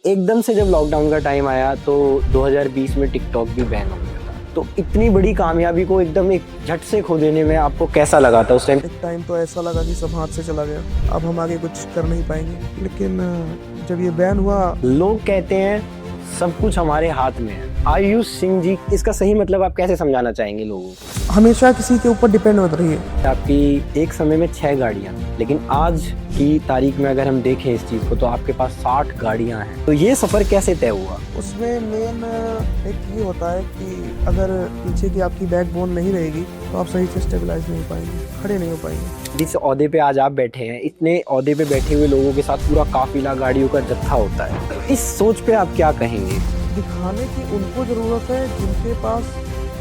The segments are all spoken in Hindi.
एकदम से जब लॉकडाउन का टाइम आया तो 2020 में टिकटॉक भी बैन हो गया था। तो इतनी बड़ी कामयाबी को एकदम एक झट से खो देने में आपको कैसा लगा था उस टाइम? एक टाइम तो ऐसा लगा कि सब हाथ से चला गया, अब हम आगे कुछ कर नहीं पाएंगे। लेकिन जब ये बैन हुआ, लोग कहते हैं सब कुछ हमारे हाथ में है। आयुष सिंह जी, इसका सही मतलब आप कैसे समझाना चाहेंगे लोगों को? हमेशा किसी के ऊपर डिपेंड मत रहिए। आपकी एक समय में 6 गाड़ियां, लेकिन आज की तारीख में अगर हम देखें इस चीज को तो आपके पास 60 गाड़ियां हैं। तो ये सफर कैसे तय हुआ? उसमें मेन एक ये होता है कि अगर पीछे की आपकी बैकबोन नहीं रहेगी तो आप सही से स्टेबलाइज नहीं हो पाएंगे, खड़े नहीं हो पाएंगे। जिस ओहदे पे आज आप बैठे हैं, इतने ओहदे पे बैठे हुए लोगों के साथ पूरा काफिला गाड़ियों का जत्था होता है। इस सोच पे आप क्या कहेंगे? दिखाने की उनको ज़रूरत है जिनके पास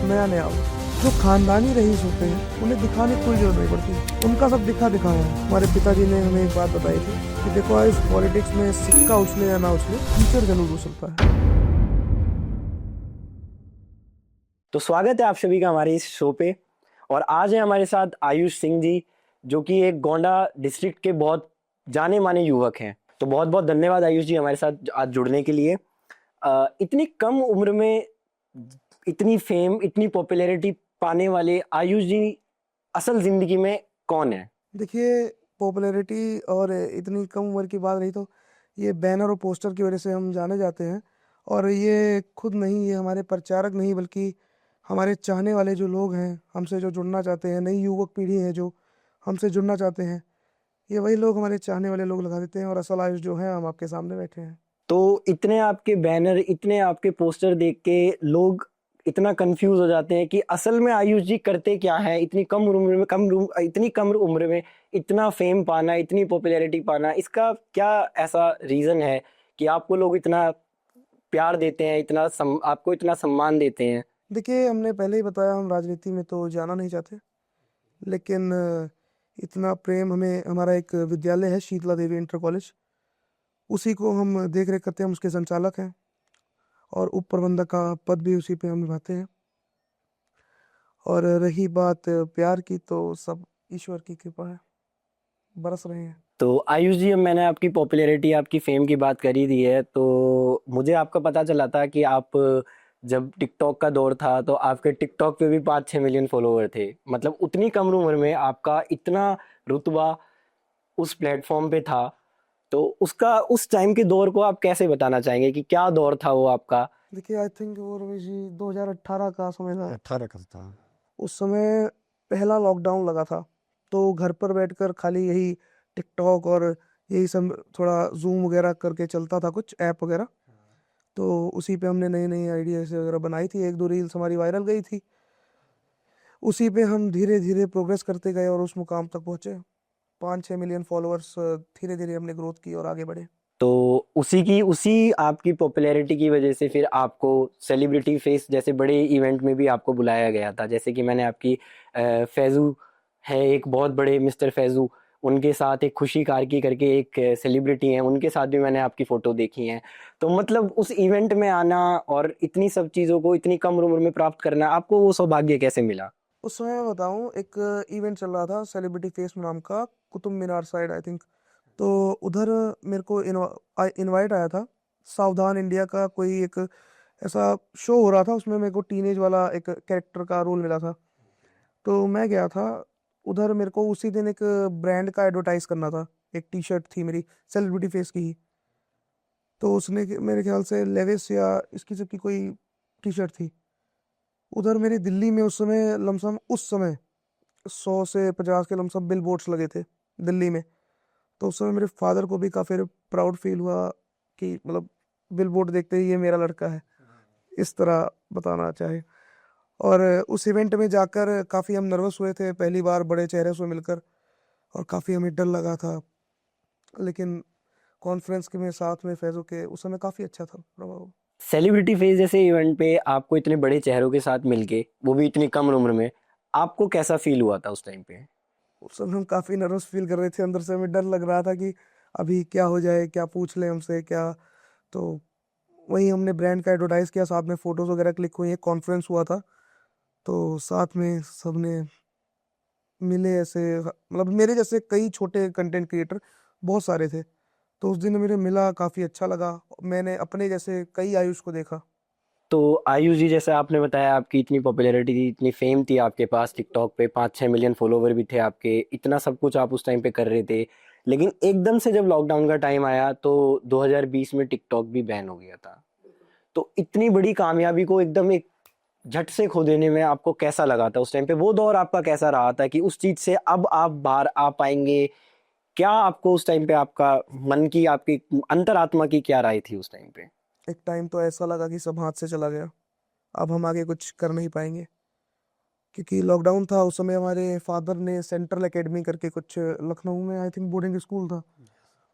नया नया हो। जो खानदानी रईस होते हैं उन्हें दिखाने की कोई जरूरत नहीं पड़ती, उनका सब दिखा दिखाया है। हमारे पिताजी ने हमें एक बात बताई थी कि देखो इस पॉलिटिक्स में सिक्का उछले या ना उछले, टीचर जरूर उछलता है। तो स्वागत है आप सभी का हमारे इस शो पे। और आज है हमारे साथ आयुष सिंह जी, जो कि एक गोंडा डिस्ट्रिक्ट के बहुत जाने माने युवक हैं। तो बहुत बहुत धन्यवाद आयुष जी हमारे साथ आज जुड़ने के लिए। इतनी कम उम्र में इतनी फेम, इतनी पॉपुलैरिटी पाने वाले आयुष जी असल जिंदगी में कौन है? देखिए, पॉपुलैरिटी और इतनी कम उम्र की बात रही तो ये बैनर और पोस्टर की वजह से हम जाने जाते हैं। और ये खुद नहीं, ये हमारे प्रचारक नहीं बल्कि हमारे चाहने वाले जो लोग हैं, हमसे जो जुड़ना चाहते हैं, नई युवक पीढ़ी है जो हमसे जुड़ना चाहते हैं, ये वही लोग, हमारे चाहने वाले लोग लगा देते हैं। और असल आयुष जो है, हम आपके सामने बैठे हैं। तो इतने आपके बैनर, इतने आपके पोस्टर देख के लोग इतना कंफ्यूज हो जाते हैं कि असल में आयुष जी करते क्या है? इतनी कम उम्र में इतनी कम उम्र में इतना फेम पाना, इतनी पॉपुलैरिटी पाना, इसका क्या ऐसा रीजन है कि आपको लोग इतना प्यार देते हैं, आपको इतना सम्मान देते हैं? देखिए, हमने पहले ही बताया, हम राजनीति में तो जाना नहीं चाहते। लेकिन इतना प्रेम हमें, हमारा एक विद्यालय है शीतला देवी इंटर कॉलेज, उसी को हम देख रेख करते हैं, हम उसके संचालक हैं। और उप प्रबंधक का पद भी उसी पे हम निभाते हैं। और रही बात प्यार की, तो सब ईश्वर की कृपा है, बरस रहे हैं। तो आयुष जी, अब मैंने आपकी पॉपुलैरिटी, आपकी फेम की बात कर ही दी है, तो मुझे आपका पता चला था कि आप जब टिकटॉक का दौर था तो आपके टिकटॉक पे भी 5-6 मिलियन फॉलोवर थे। मतलब उतनी कम उम्र में आपका इतना रुतबा उस प्लेटफॉर्म पे था। तो उसका, उस टाइम के दौर को आप कैसे बताना चाहेंगे कि क्या दौर था वो आपका? देखिए, आई थिंक वो रमेश जी 2018 का समय था। 18 का था। उस समय पहला लॉकडाउन लगा था, तो घर पर बैठकर खाली यही टिकटॉक और यही सब थोड़ा जूम वगैरह करके चलता था, कुछ ऐप वगैरह। तो उसी पे हमने नई नई आइडियाज वगैरह बनाई थी, एक दो रील्स हमारी वायरल गई थी। उसी पे हम धीरे धीरे प्रोग्रेस करते गए और उस मुकाम तक पहुंचे। 5-6 मिलियन फॉलोअर्स, धीरे धीरे हमने ग्रोथ की और आगे बढ़े। तो उसी आपकी पॉपुलैरिटी की वजह से फिर आपको सेलिब्रिटी फेस जैसे बड़े इवेंट में भी आपको बुलाया गया था। जैसे कि मैंने आपकी फैजू है, एक बहुत बड़े मिस्टर फैजू, उनके साथ एक खुशी कार्की करके एक सेलिब्रिटी हैं, उनके साथ भी मैंने आपकी फोटो देखी है। तो मतलब उस इवेंट में आना और इतनी सब चीज़ों को इतनी कम उम्र में प्राप्त करना, आपको वो सौभाग्य कैसे मिला? उस समय मैं बताऊं, एक इवेंट चल रहा था सेलिब्रिटी फेस नाम का, Qutub Minar side I think. तो उधर मेरे को इनवाइट आया था। सावधान इंडिया का कोई एक ऐसा शो हो रहा था, उसमें मेरे को टीनेज वाला एक कैरेक्टर का रोल मिला था। तो मैं गया था उधर। मेरे को उसी दिन एक ब्रांड का एडवर्टाइज करना था, एक टी शर्ट थी मेरी सेलिब्रिटी फेस की ही। तो उसने मेरे ख्याल से लेविस या इसकी सबकी कोई टी शर्ट थी। उधर मेरी दिल्ली में उस समय लमसम, उस समय 100 से 50 के लमसम बिल बोर्ड्स लगे थे दिल्ली में। तो उस समय मेरे फादर को भी काफ़ी प्राउड फील हुआ कि मतलब बिल बोर्ड देखते ही ये मेरा लड़का है, इस तरह बताना चाहे। और उस इवेंट में जाकर काफ़ी हम नर्वस हुए थे, पहली बार बड़े चेहरे से मिलकर, और काफ़ी हमें डर लगा था। लेकिन कॉन्फ्रेंस के में साथ में फैजो के, उस समय काफ़ी अच्छा था प्रभाव। सेलिब्रिटी फेस जैसे इवेंट पे आपको इतने बड़े चेहरों के साथ मिलके, वो भी इतनी कम उम्र में, आपको कैसा फील हुआ था उस टाइम पे? उस समय हम काफ़ी नर्वस फील कर रहे थे, अंदर से हमें डर लग रहा था कि अभी क्या हो जाए, क्या पूछ ले हमसे क्या। तो वही हमने ब्रांड का एडवर्टाइज किया, साथ में फोटोज वगैरह क्लिक हुई, एक कॉन्फ्रेंस हुआ था। तो साथ में सबने मिले ऐसे, मतलब मेरे जैसे कई छोटे कंटेंट क्रिएटर बहुत सारे थे, तो उस दिन मुझे मिला, काफ़ी अच्छा लगा। मैंने अपने जैसे कई आयुष को देखा। तो आयुष जी, जैसे आपने बताया आपकी इतनी पॉपुलैरिटी थी, इतनी फेम थी आपके पास, टिकटॉक पे 5-6 मिलियन फॉलोवर भी थे आपके, इतना सब कुछ आप उस टाइम पे कर रहे थे। लेकिन एकदम से जब लॉकडाउन का टाइम आया तो 2020 में टिकटॉक भी बैन हो गया था। तो इतनी बड़ी कामयाबी को एकदम एक झट से खो देने में आपको कैसा लगा था उस टाइम पे? वो दौर आपका कैसा रहा था कि उस चीज से अब आप बाहर आ पाएंगे? क्या आपको उस टाइम पे, आपका मन की, आपकी अंतरात्मा की क्या राय थी उस टाइम पे? एक टाइम तो ऐसा लगा कि सब हाथ से चला गया, अब हम आगे कुछ कर नहीं पाएंगे। क्योंकि लॉकडाउन था उस समय, हमारे फादर ने सेंट्रल एकेडमी करके कुछ लखनऊ में आई थिंक बोर्डिंग स्कूल था,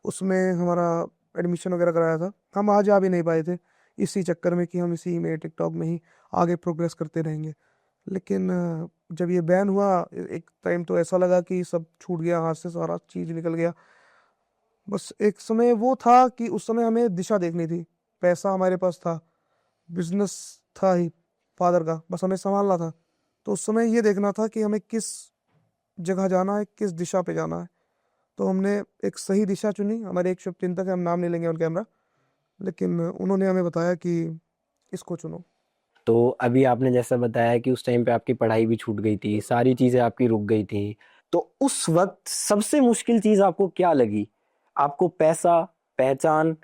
उसमें हमारा एडमिशन वगैरह कराया था। हम आज आ भी नहीं पाए थे इसी चक्कर में कि हम इसी में टिकटॉक में ही आगे प्रोग्रेस करते रहेंगे। लेकिन जब ये बैन हुआ, एक टाइम तो ऐसा लगा कि सब छूट गया हाथ से, सारा चीज़ निकल गया। बस एक समय वो था कि उस समय हमें दिशा देखनी थी। पैसा हमारे पास था, बिजनेस था ही फादर का, बस हमें संभालना था। तो उस समय ये देखना था कि हमें किस जगह जाना है, किस दिशा पे जाना है। तो हमने एक सही दिशा चुनी। हमारे एक शुभचिंतक है, हम नाम नहीं लेंगे उनके, हमरा, लेकिन उन्होंने हमें बताया कि इसको चुनो। तो अभी आपने जैसा बताया कि उस टाइम पे आपकी पढ़ाई भी छूट गई थी, सारी चीजें आपकी रुक गई थी। तो उस वक्त सबसे मुश्किल चीज आपको क्या लगी? आपको पैसा, पहचान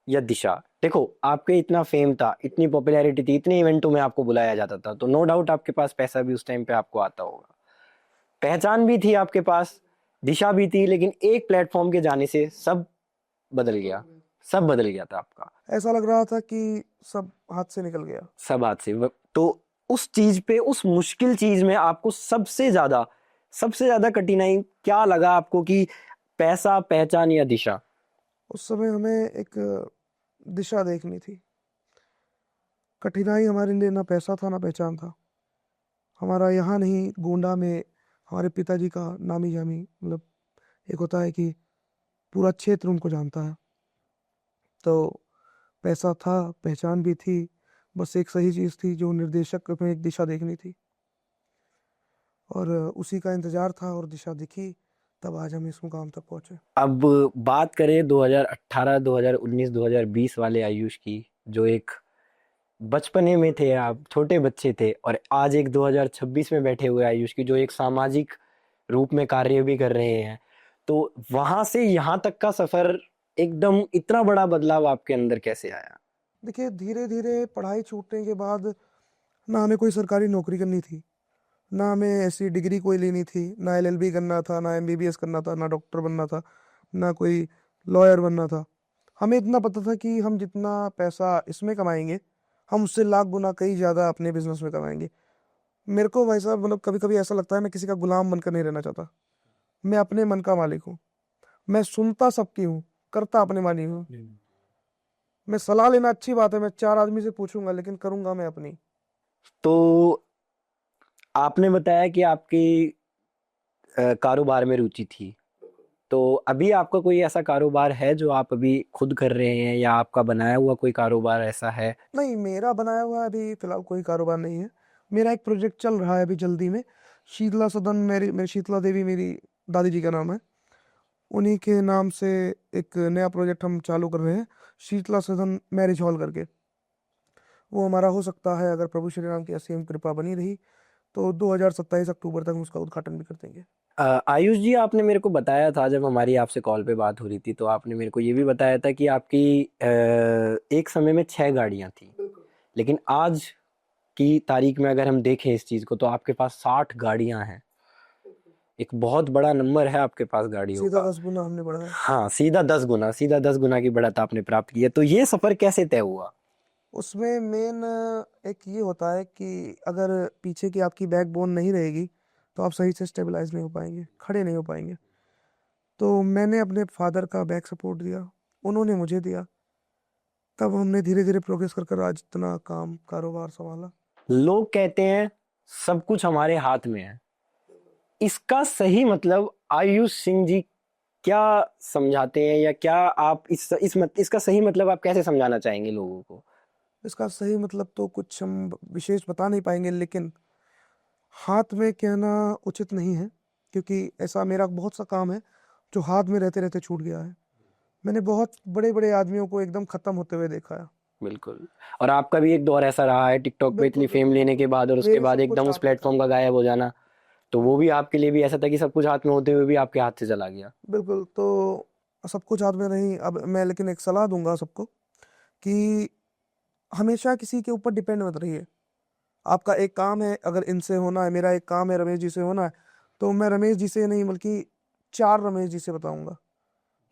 या दिशा? देखो, आपके इतना फेम था, इतनी पॉपुलैरिटी थी, इतने इवेंटों में आपको बुलाया जाता था, तो नो डाउट आपके पास पैसा भी उस टाइम पे आपको आता होगा, पहचान भी थी आपके पास, दिशा भी थी। लेकिन एक प्लेटफॉर्म के जाने से सब बदल गया, सब बदल गया था आपका। ऐसा लग रहा था कि सब हाथ से निकल गया। सब हाथ से तो उस चीज पे, उस मुश्किल चीज में आपको सबसे ज्यादा कठिनाई क्या लगा आपको कि पैसा, पहचान या दिशा? उस समय हमें एक दिशा देखनी थी। कठिनाई हमारे लिए ना पैसा था ना पहचान था। हमारा यहाँ नहीं, गोंडा में हमारे पिताजी का नामी जामी, मतलब एक होता है कि पूरा क्षेत्र उनको जानता है। तो पैसा था, पहचान भी थी, बस एक सही चीज़ थी जो निर्देशक में एक दिशा देखनी थी, और उसी का इंतजार था और दिशा दिखी, तब आज हम इस मुकाम तक पहुंचे। अब बात करें 2018, 2019, 2020 वाले आयुष की, जो एक बचपने में थे, आप छोटे बच्चे थे, और आज एक 2026 में बैठे हुए आयुष की, जो एक सामाजिक रूप में कार्य भी कर रहे हैं। तो वहां से यहाँ तक का सफर, एकदम इतना बड़ा बदलाव आपके अंदर कैसे आया? देखिए, धीरे धीरे पढ़ाई छूटने के बाद ना हमें कोई सरकारी नौकरी करनी थी, ना हमें ऐसी डिग्री कोई लेनी थी, ना एलएलबी करना था, ना एमबीबीएस करना था, ना डॉक्टर बनना था, ना कोई लॉयर बनना था। हमें इतना पता था कि हम जितना पैसा इसमें कमाएंगे, हम उससे लाख गुना कहीं ज़्यादा अपने बिजनेस में कमाएंगे। मेरे को भाई साहब, मतलब कभी कभी ऐसा लगता है मैं किसी का गुलाम बनकर नहीं रहना चाहता। मैं अपने मन का मालिक हूँ। मैं सुनता सबकी हूँ, करता अपने मानी हूँ। मैं सलाह लेना अच्छी बात है, मैं 4 आदमी से पूछूंगा, लेकिन करूंगा मैं अपनी। तो आपने बताया कि आपकी कारोबार में रुचि थी। तो अभी आपका कोई ऐसा कारोबार है जो आप अभी खुद कर रहे हैं, या आपका बनाया हुआ कोई कारोबार ऐसा है? नहीं, मेरा बनाया हुआ अभी फिलहाल कोई कारोबार नहीं है। मेरा एक प्रोजेक्ट चल रहा है अभी जल्दी में। शीतला सदन, मेरी शीतला देवी मेरी दादी जी का नाम है, उन्हीं के नाम से एक नया प्रोजेक्ट हम चालू कर रहे हैं, शीतला सदन मैरिज हॉल करके। वो हमारा हो सकता है, अगर प्रभु श्री राम की असीम कृपा बनी रही, तो 2027 अक्टूबर तक हम उसका उद्घाटन भी कर देंगे। आयुष जी, आपने मेरे को बताया था जब हमारी आपसे कॉल पे बात हो रही थी, तो आपने मेरे को ये भी बताया था कि आपकी एक समय में 6 गाड़ियां थी, लेकिन आज की तारीख में अगर हम देखें इस चीज को, तो आपके पास 60 गाड़ियां हैं। एक बहुत बड़ा नंबर है आपके पास गाड़ियों सीधा का। 10 गुना हमने बढ़ाया। हाँ, सीधा 10 गुना की बढ़त आपने प्राप्त की है। तो ये सफर कैसे तय हुआ? उसमें मेन एक ये होता है कि अगर पीछे की आपकी बैकबोन नहीं रहेगी, तो आप सही से स्टेबलाइज नहीं हो पाएंगे, खड़े नहीं हो पाएंगे। तो मैंने अपने फादर का बैक सपोर्ट दिया, उन्होंने मुझे दिया, तब हमने धीरे धीरे प्रोग्रेस कर कर आज इतना काम कारोबार संभाला। लोग कहते हैं सब कुछ हमारे हाथ में है, इसका सही मतलब आयुष सिंह जी क्या समझाते हैं, या क्या आप इसका सही मतलब आप कैसे समझाना चाहेंगे लोगों को? इसका सही मतलब तो कुछ हम विशेष बता नहीं पाएंगे, लेकिन हाथ में कहना उचित नहीं है, क्योंकि ऐसा मेरा बहुत सा काम है जो हाथ में रहते रहते छूट गया है। मैंने बहुत बड़े बड़े आदमियों को एकदम खत्म होते हुए देखा है। बिल्कुल। और आपका भी एक दौर ऐसा रहा है टिकटॉक पे इतनी बिल्कुल फेम बिल्कुल लेने बिल्कुल। के बाद और उसके मेरे बाद सब कुछ एकदम उस हाथ में था। प्लेटफॉर्म का गायब हो जाना, तो वो भी आपके लिए भी ऐसा था कि सब कुछ हाथ में होते हुए भी आपके हाथ से चला गया। बिल्कुल। तो सब कुछ हाथ में नहीं, अब मैं लेकिन एक सलाह दूंगा सबको कि हमेशा किसी के ऊपर डिपेंड मत रहिए। आपका एक काम है, अगर इनसे होना है, मेरा एक काम है रमेश जी से होना है, तो मैं रमेश जी से नहीं बल्कि 4 रमेश जी से बताऊंगा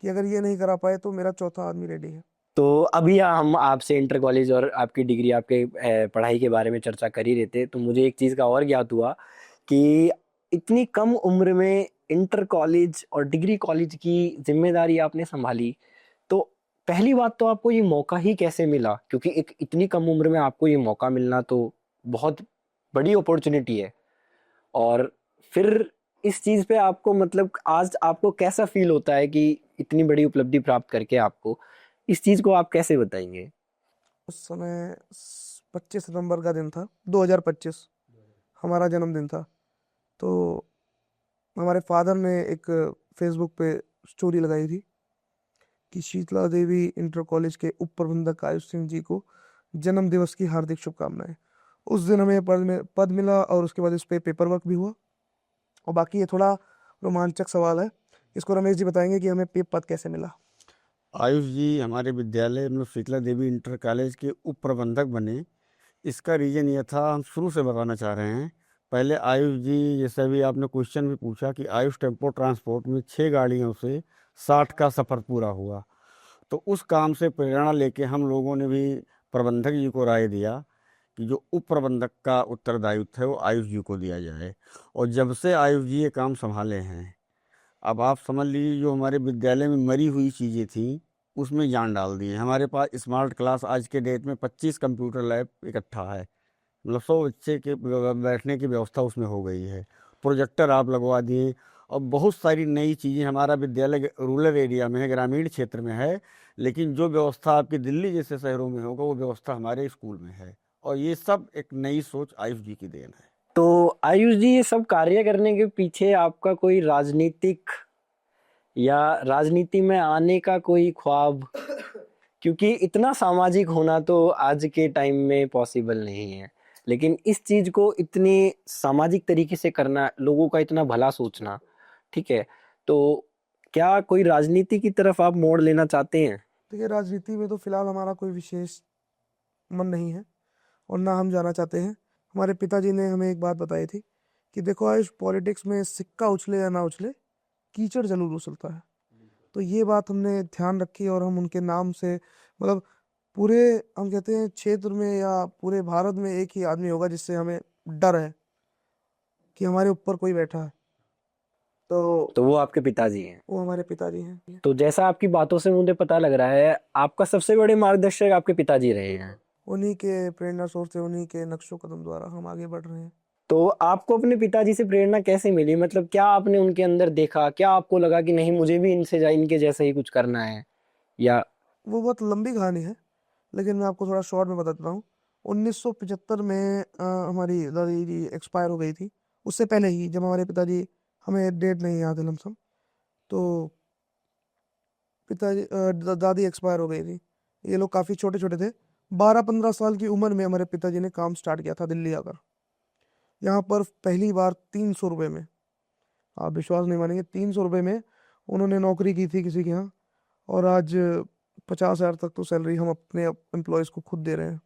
कि अगर ये नहीं करा पाए तो मेरा चौथा आदमी रेडी है। तो अभी हम आपसे इंटर कॉलेज और आपकी डिग्री, आपके पढ़ाई के बारे में चर्चा कर ही रहे थे, तो मुझे एक चीज़ का और ज्ञात हुआ कि इतनी कम उम्र में इंटर कॉलेज और डिग्री कॉलेज की जिम्मेदारी आपने संभाली। तो पहली बात तो आपको ये मौका ही कैसे मिला, क्योंकि एक इतनी कम उम्र में आपको ये मौका मिलना तो बहुत बड़ी अपॉर्चुनिटी है। और फिर इस चीज़ पे आपको मतलब आज आपको कैसा फील होता है कि इतनी बड़ी उपलब्धि प्राप्त करके आपको, इस चीज़ को आप कैसे बताएंगे? उस समय 25 सितंबर का दिन था, 2025, हमारा जन्मदिन था। तो हमारे फादर ने एक फेसबुक पे स्टोरी लगाई थी कि शीतला देवी इंटर कॉलेज के उप प्रबंधक आयुष सिंह जी को जन्म दिवस की हार्दिक शुभकामनाएं। उस दिन हमें पद मिला और उसके बाद इस पे पेपर वर्क भी हुआ। और बाकी ये थोड़ा रोमांचक सवाल है, इसको रमेश जी बताएंगे कि हमें पे पद कैसे मिला। आयुष जी हमारे विद्यालय में शीतला देवी इंटर कॉलेज के उप प्रबंधक बने। इसका रीज़न ये था, हम शुरू से बताना चाह रहे हैं। पहले आयुष जी, जैसे अभी आपने क्वेश्चन भी पूछा कि आयुष टेम्पो ट्रांसपोर्ट में 6 गाड़ियों से 60 का सफ़र पूरा हुआ, तो उस काम से प्रेरणा लेके हम लोगों ने भी प्रबंधक जी को राय दिया कि जो उप प्रबंधक का उत्तरदायित्व है वो आयुष जी को दिया जाए। और जब से आयुष जी ये काम संभाले हैं, अब आप समझ लीजिए जो हमारे विद्यालय में मरी हुई चीज़ें थी उसमें जान डाल दी है। हमारे पास स्मार्ट क्लास आज के डेट में 25 कंप्यूटर लैब इकट्ठा है, मतलब 100 बच्चे के बैठने की व्यवस्था उसमें हो गई है। प्रोजेक्टर आप लगवा दिए और बहुत सारी नई चीज़ें। हमारा विद्यालय रूरल एरिया में है, ग्रामीण क्षेत्र में है, लेकिन जो व्यवस्था आपकी दिल्ली जैसे शहरों में होगा वो व्यवस्था हमारे स्कूल में है। और ये सब एक नई सोच आयुष जी की देन है। तो आयुष जी, ये सब कार्य करने के पीछे आपका कोई राजनीतिक या राजनीति में आने का कोई ख्वाब, क्योंकि इतना सामाजिक होना तो आज के टाइम में पॉसिबल नहीं है, लेकिन इस चीज को इतने सामाजिक तरीके से करना, लोगों का इतना भला सोचना, ठीक है, तो क्या कोई राजनीति की तरफ आप मोड़ लेना चाहते हैं? देखिए, राजनीति में तो फिलहाल हमारा कोई विशेष मन नहीं है और ना हम जाना चाहते हैं। हमारे पिताजी ने हमें एक बात बताई थी कि देखो आयुष, पॉलिटिक्स में सिक्का उछले या ना उछले, कीचड़ जरूर उछलता है। तो ये बात हमने ध्यान रखी और हम उनके नाम से, मतलब पूरे, हम कहते हैं क्षेत्र में या पूरे भारत में एक ही आदमी होगा जिससे हमें डर है कि हमारे ऊपर कोई बैठा है, तो तो वो आपके पिताजी हैं। वो हमारे पिताजी हैं। तो जैसा आपकी बातों से मुझे पता लग रहा है, आपका सबसे बड़े मार्गदर्शक आपके पिताजी रहे हैं। उन्हीं के प्रेरणा स्रोत से, उन्हीं के नक्शो कदम द्वारा हम आगे बढ़ रहे हैं। तो आपको अपने पिताजी से प्रेरणा कैसे मिली, मतलब क्या आपने उनके अंदर देखा, क्या आपको लगा कि नहीं मुझे भी इनके जैसा ही कुछ करना है? या वो बहुत लंबी कहानी है, लेकिन मैं आपको थोड़ा शॉर्ट में बता देता हूँ। 1975 में हमारी दादी जी एक्सपायर हो गई थी। उससे पहले ही, जब हमारे पिताजी, हमें डेट नहीं याद है लमसम, तो दादी एक्सपायर हो गई थी। ये लोग काफ़ी छोटे छोटे थे। 12-15 साल की उम्र में हमारे पिताजी ने काम स्टार्ट किया था दिल्ली आकर। यहाँ पर पहली बार 300 रुपये में, आप विश्वास नहीं मानेंगे, 300 रुपये में उन्होंने नौकरी की थी किसी के यहाँ। और आज 50,000 तक तो सैलरी हम अपने एम्प्लॉयज़ को खुद दे रहे हैं।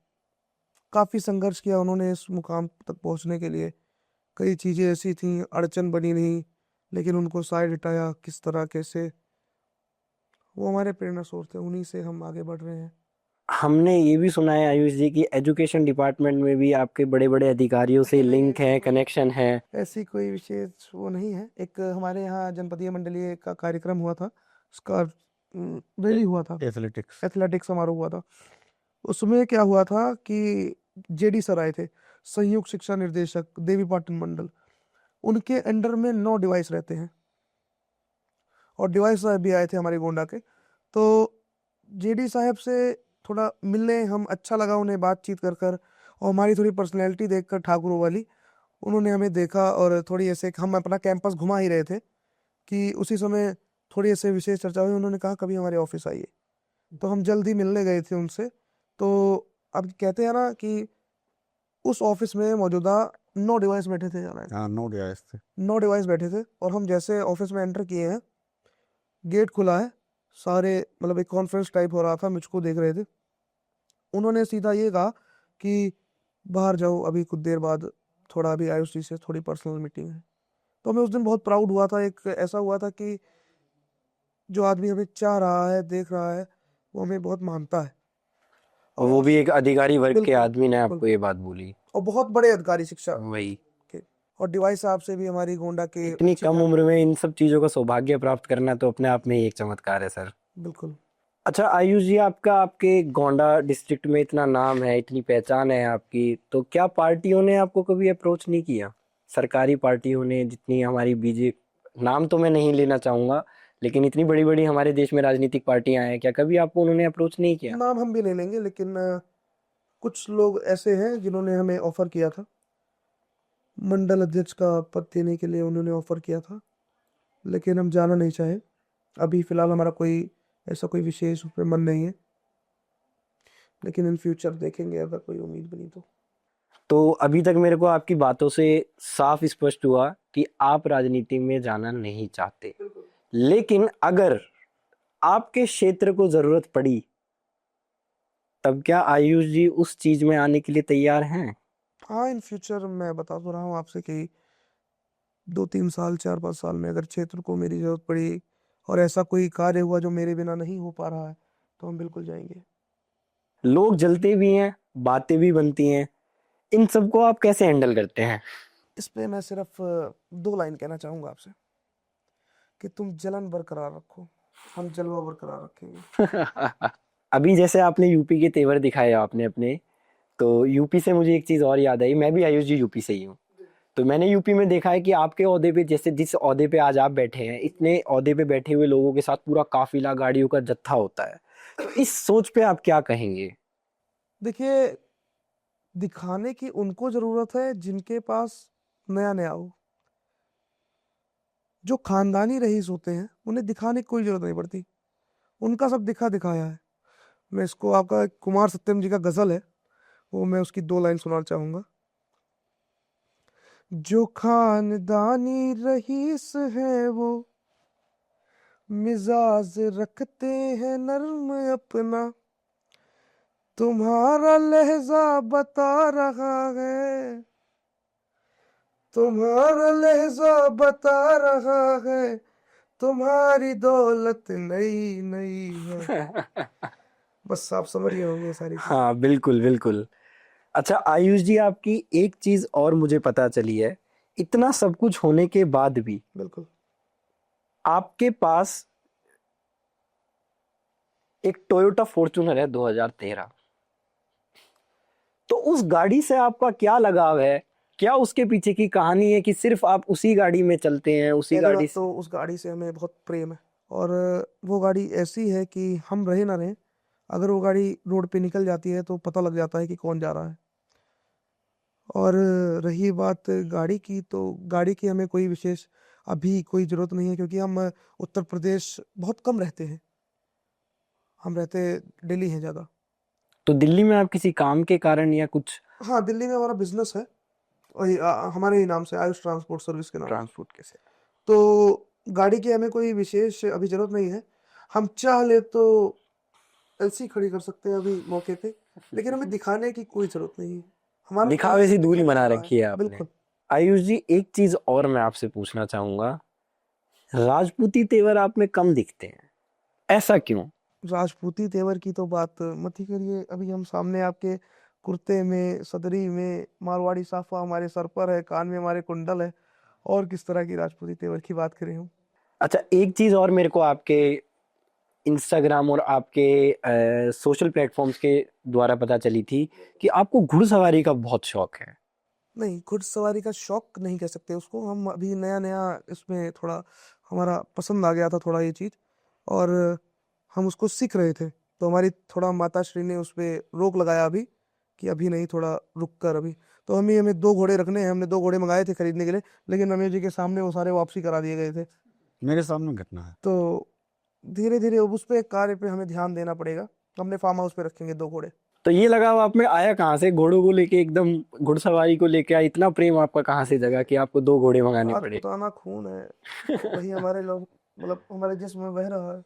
काफ़ी संघर्ष किया उन्होंने इस मुकाम तक पहुंचने के लिए। कई चीज़ें ऐसी थीं, अड़चन बनी नहीं, लेकिन उनको साइड हटाया किस तरह कैसे। वो हमारे प्रेरणा स्रोत थे, उन्हीं से हम आगे बढ़ रहे हैं। हमने ये भी सुना है आयुष जी की एजुकेशन डिपार्टमेंट में भी आपके बड़े बड़े अधिकारियों से नहीं नहीं, लिंक है, कनेक्शन है। ऐसी कोई विशेष वो नहीं है। एक हमारे यहाँ जनपदीय मंडलीय का कार्यक्रम हुआ था, उसका रैली हुआ था, एथलेटिक्स। एथलेटिक्स समारोह हुआ था। उसमें क्या हुआ था कि जेडी सर आए थे, संयुक्त शिक्षा निर्देशक देवी पाटन मंडल। उनके अंडर में 9 डिवाइस रहते हैं और डिवाइस साहब भी आए थे हमारे गोंडा के। तो जेडी साहब से थोड़ा मिलने हम, अच्छा लगा उन्हें बातचीत कर कर, और हमारी थोड़ी पर्सनैलिटी देखकर ठाकुरों वाली, उन्होंने हमें देखा और थोड़ी ऐसे, हम अपना कैंपस घुमा ही रहे थे कि उसी समय थोड़ी ऐसे विशेष चर्चा हुई, उन्होंने कहा कभी हमारे ऑफिस आइए, तो हम जल्दी मिलने गए थे उनसे। तो अब कहते हैं ना कि उस ऑफिस में मौजूदा 9 डिवाइस बैठे थे यार, हाँ, 9 डिवाइस थे। 9 डिवाइस बैठे थे, और हम जैसे ऑफिस में एंटर किए हैं, गेट खुला है, सारे मतलब एक कॉन्फ्रेंस टाइप हो रहा था, मुझको देख रहे थे। उन्होंने सीधा ये कहा कि बाहर जाओ, अभी कुछ देर बाद थोड़ा अभी आयुष जी से थोड़ी पर्सनल मीटिंग है। तो हमें उस दिन बहुत प्राउड हुआ था, एक ऐसा हुआ था कि जो आदमी हमें चाह रहा है, देख रहा है, वो हमें बहुत मानता है। और वो भी एक अधिकारी वर्ग के बिल्कुल आदमी ने आपको बिल्कुल, ये बात बोली। और बहुत बड़े अधिकारी शिक्षा वही, के। और डिवाइस साहब से भी हमारी गोंडा के इतनी अच्छी कम जान, उम्र में इन सब चीजों का सौभाग्य प्राप्त करना तो अपने आप में ही एक चमत्कार है सर। बिल्कुल। अच्छा आयुष जी, आपका आपके गोंडा डिस्ट्रिक्ट में इतना नाम है, इतनी पहचान है आपकी, तो क्या पार्टियों ने आपको कभी अप्रोच नहीं किया? सरकारी पार्टियों ने, जितनी हमारी बीजेपी, नाम तो मैं नहीं लेना चाहूंगा, लेकिन इतनी बड़ी बड़ी हमारे देश में राजनीतिक पार्टियां हैं, क्या कभी आपको उन्होंने अप्रोच नहीं किया? नाम हम भी नहीं लेंगे, लेकिन कुछ लोग ऐसे हैं जिन्होंने हमें ऑफर किया था, मंडल अध्यक्ष का पद देने के लिए उन्होंने ऑफर किया था, लेकिन हम जाना नहीं चाहे। अभी फिलहाल हमारा कोई ऐसा कोई विशेष उस पर मन नहीं है, लेकिन इन फ्यूचर देखेंगे अगर कोई उम्मीद बनी तो। तो अभी तक मेरे को आपकी बातों से साफ स्पष्ट हुआ कि आप राजनीति में जाना नहीं चाहते, लेकिन अगर आपके क्षेत्र को जरूरत पड़ी तब क्या आयुष जी उस चीज में आने के लिए तैयार हैं? हाँ, इन फ्यूचर मैं बता तो रहा हूँ आपसे कि 2-3 साल, 4-5 साल में अगर क्षेत्र को मेरी जरूरत पड़ी और ऐसा कोई कार्य हुआ जो मेरे बिना नहीं हो पा रहा है, तो हम बिल्कुल जाएंगे। लोग जलते भी हैं, बातें भी बनती हैं, इन सबको आप कैसे हैंडल करते हैं? इस पे मैं सिर्फ 2 लाइन कहना चाहूंगा आपसे कि तुम जलन बरकरार रखो, हम जलवा बरकरार रखेंगे। अभी जैसे आपने यूपी के तेवर दिखाए आपने अपने, तो यूपी से मुझे एक चीज और याद आई। मैं भी आयुष जी यूपी से ही हूँ, तो मैंने यूपी में देखा है कि आपके ओहदे पे, जैसे जिस ओहदे पे आज आप बैठे हैं, इतने ओहदे पे बैठे हुए लोगों के साथ पूरा काफिला, गाड़ियों का जत्था होता है। तो इस सोच पे आप क्या कहेंगे? देखिए, दिखाने की उनको जरूरत है जिनके पास नया नया हो। जो खानदानी रईस होते हैं उन्हें दिखाने की कोई जरूरत नहीं पड़ती, उनका सब दिखा दिखाया है। मैं इसको, आपका कुमार सत्यम जी का गजल है, वो मैं उसकी 2 लाइन सुनाना चाहूंगा। जो खानदानी रईस है वो मिजाज रखते हैं नर्म अपना, तुम्हारा लहजा बता रहा है, तुम्हारा लहजा बता रहा है, तुम्हारी दौलत नई नई है। बस आप समझ गए होंगे सारी चीजें। हाँ बिल्कुल बिल्कुल। अच्छा आयुष जी, आपकी एक चीज और मुझे पता चली है, इतना सब कुछ होने के बाद भी बिल्कुल। आपके पास एक टोयोटा फॉर्च्यूनर है 2013। तो उस गाड़ी से आपका क्या लगाव है? क्या उसके पीछे की कहानी है कि सिर्फ आप उसी गाड़ी में चलते हैं, उसी पहली गाड़ी बात से? तो उस गाड़ी से हमें बहुत प्रेम है, और वो गाड़ी ऐसी है कि हम रहे ना रहे, अगर वो गाड़ी रोड पे निकल जाती है तो पता लग जाता है कि कौन जा रहा है। और रही बात गाड़ी की, तो गाड़ी की हमें कोई विशेष अभी कोई ज़रूरत नहीं है, क्योंकि हम उत्तर प्रदेश बहुत कम रहते हैं, हम रहते दिल्ली हैं ज़्यादा। तो दिल्ली में आप किसी काम के कारण या कुछ हाँ, दिल्ली में हमारा बिजनेस है, वही हमारे ही नाम से, आयुष ट्रांसपोर्ट सर्विस के नाम से। ट्रांसपोर्ट के से? तो गाड़ी की हमें कोई विशेष अभी ज़रूरत नहीं है। हम चाह ले तो एलसी खड़ी कर सकते हैं अभी मौके पे, लेकिन हमें दिखाने की कोई ज़रूरत नहीं है। हमारा काम दिखावे से दूरी दिखा बना रहा है। रखी है आपने। बिल्कुल। आयुष जी, एक चीज और मैं आपसे पूछना चाहूंगा, राजपूती तेवर आप में कम दिखते हैं, ऐसा क्यों? राजपूती तेवर की तो बात मत ही करिए। अभी हम सामने आपके कुर्ते में, सदरी में, मारवाड़ी साफा हमारे सर पर है, कान में हमारे कुंडल है, और किस तरह की राजपूती तेवर की बात करें हम। अच्छा एक चीज और मेरे को आपके इंस्टाग्राम और आपके सोशल प्लेटफॉर्म्स के द्वारा पता चली थी कि आपको घुड़सवारी का बहुत शौक है। नहीं, घुड़सवारी का शौक नहीं कह सकते उसको हम, अभी नया नया इसमें थोड़ा हमारा पसंद आ गया था थोड़ा ये चीज़, और हम उसको सीख रहे थे। तो हमारी थोड़ा माता श्री ने उस पे रोक लगाया अभी, कि अभी नहीं, थोड़ा रुक कर अभी। तो हमें 2 घोड़े रखने हैं, हमने 2 घोड़े मंगाए थे खरीदने के लिए, लेकिन रमेश जी के सामने वो सारे वापसी करा दिए गए थे। मेरे सामने घटना है। तो धीरे धीरे उस पे कार्य पे हमें ध्यान देना पड़ेगा। हमने फार्म हाउस पे रखेंगे 2 घोड़े। तो ये लगाव आप में आया कहाँ से? घोड़ों को लेके एकदम घुड़सवारी को लेके इतना प्रेम आपका कहाँ से जगा कि आपको 2 घोड़े मंगाने पड़े? राजपूताना खून है, वही हमारे लोग मतलब हमारे जिस्म में बह रहा है।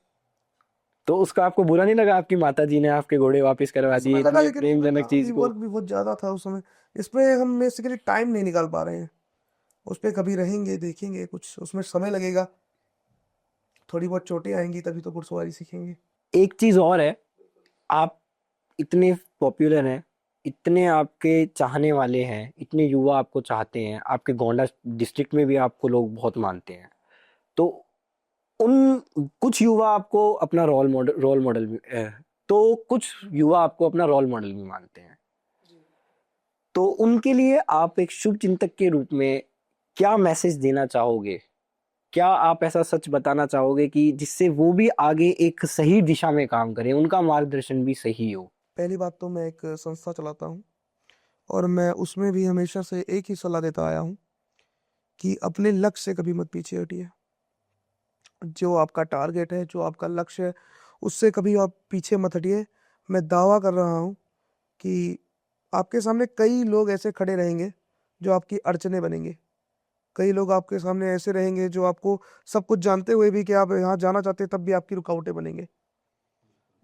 तो उसका आपको बुरा नहीं लगा आपकी माताजी ने आपके घोड़े वापस करवा समय दिए लगा, इतने लेकिन उसमें प्रेमजनक चीज काफी को? वर्क भी बहुत ज्यादा था उस समय। इस पे हम बेसिकली टाइम नहीं निकाल पा रहे हैं। उस पे कभी रहेंगे, देखेंगे, कुछ उसमें समय लगेगा, थोड़ी बहुत चोटें आएंगी, तभी तो घुड़सवारी सीखेंगे। एक चीज और है, आप इतने पॉपुलर हैं, इतने आपके चाहने वाले हैं, इतने युवा आपको चाहते हैं, आपके गोंडा डिस्ट्रिक्ट में भी आपको लोग बहुत मानते हैं। तो उन कुछ युवा आपको अपना रोल मॉडल भी तो कुछ युवा आपको अपना रोल मॉडल भी मानते हैं। तो उनके लिए आप एक शुभ चिंतक के रूप में क्या मैसेज देना चाहोगे? क्या आप ऐसा सच बताना चाहोगे कि जिससे वो भी आगे एक सही दिशा में काम करें, उनका मार्गदर्शन भी सही हो? पहली बात तो मैं एक संस्था चलाता हूँ, और मैं उसमें भी हमेशा से एक ही सलाह देता आया हूँ कि अपने लक्ष्य से कभी मत पीछे हटिए। जो आपका टारगेट है, जो आपका लक्ष्य है, उससे कभी आप पीछे मत हटिए। मैं दावा कर रहा हूँ कि आपके सामने कई लोग ऐसे खड़े रहेंगे जो आपकी अड़चनें बनेंगे। कई लोग आपके सामने ऐसे रहेंगे जो आपको सब कुछ जानते हुए भी कि आप यहाँ जाना चाहते हैं, तब भी आपकी रुकावटें बनेंगे।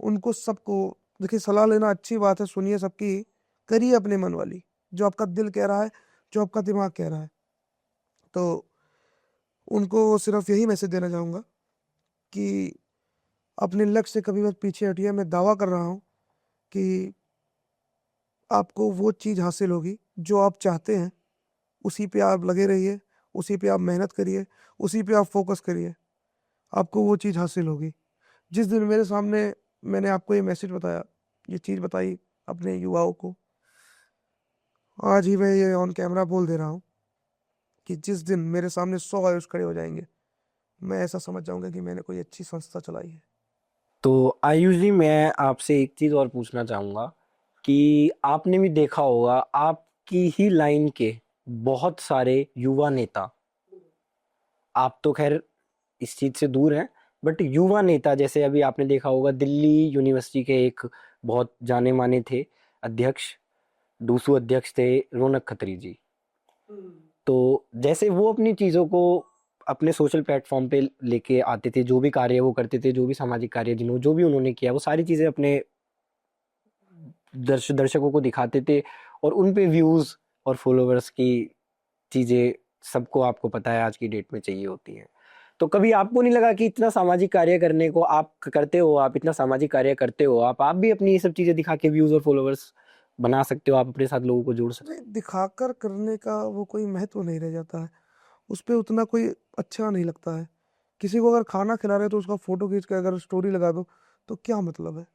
उनको सबको देखिए, सलाह लेना अच्छी बात है, सुनिए सबकी, करिए अपने मन वाली, जो आपका दिल कह रहा है, जो आपका दिमाग कह रहा है। तो उनको सिर्फ यही मैसेज देना चाहूँगा कि अपने लक्ष्य से कभी मत पीछे हटिए। मैं दावा कर रहा हूँ कि आपको वो चीज़ हासिल होगी जो आप चाहते हैं। उसी पे आप लगे रहिए, उसी पे आप मेहनत करिए, उसी पे आप फोकस करिए, आपको वो चीज़ हासिल होगी। जिस दिन मेरे सामने मैंने आपको ये मैसेज बताया, ये चीज़ बताई अपने युवाओं को, आज ही मैं ये ऑन कैमरा बोल दे रहा हूँ कि जिस दिन मेरे सामने 100 आयुष खड़े हो जाएंगे, मैं ऐसा समझ जाऊंगा कि मैंने कोई अच्छी संस्था चलाई है। तो आयुष जी, मैं आपसे एक चीज और पूछना चाहूंगा कि आपने भी देखा होगा आपकी ही लाइन के बहुत सारे युवा नेता, आप तो खैर इस चीज से दूर हैं, बट युवा नेता जैसे अभी आपने देखा होगा दिल्ली यूनिवर्सिटी के एक बहुत जाने माने थे अध्यक्ष, डूसू अध्यक्ष थे रौनक खत्री जी। तो जैसे वो अपनी चीज़ों को अपने सोशल प्लेटफॉर्म पे लेके आते थे, जो भी कार्य वो करते थे, जो भी सामाजिक कार्य जिन्होंने जो भी उन्होंने किया, वो सारी चीज़ें अपने दर्शकों को दिखाते थे, और उन पे व्यूज़ और फॉलोअर्स की चीज़ें सबको आपको पता है आज की डेट में चाहिए होती हैं। तो कभी आपको नहीं लगा कि इतना सामाजिक कार्य करने को आप करते हो, आप इतना सामाजिक कार्य करते हो, आप भी अपनी ये सब चीज़ें दिखा के व्यूज़ और फॉलोअर्स बना सकते हो, आप अपने साथ लोगों को जोड़ सकते नहीं, दिखाकर करने का वो कोई महत्व नहीं रह जाता है, उस पे उतना कोई अच्छा नहीं लगता है। किसी को अगर खाना खिला रहे हो तो उसका फोटो खींच के अगर स्टोरी लगा दो तो क्या मतलब है।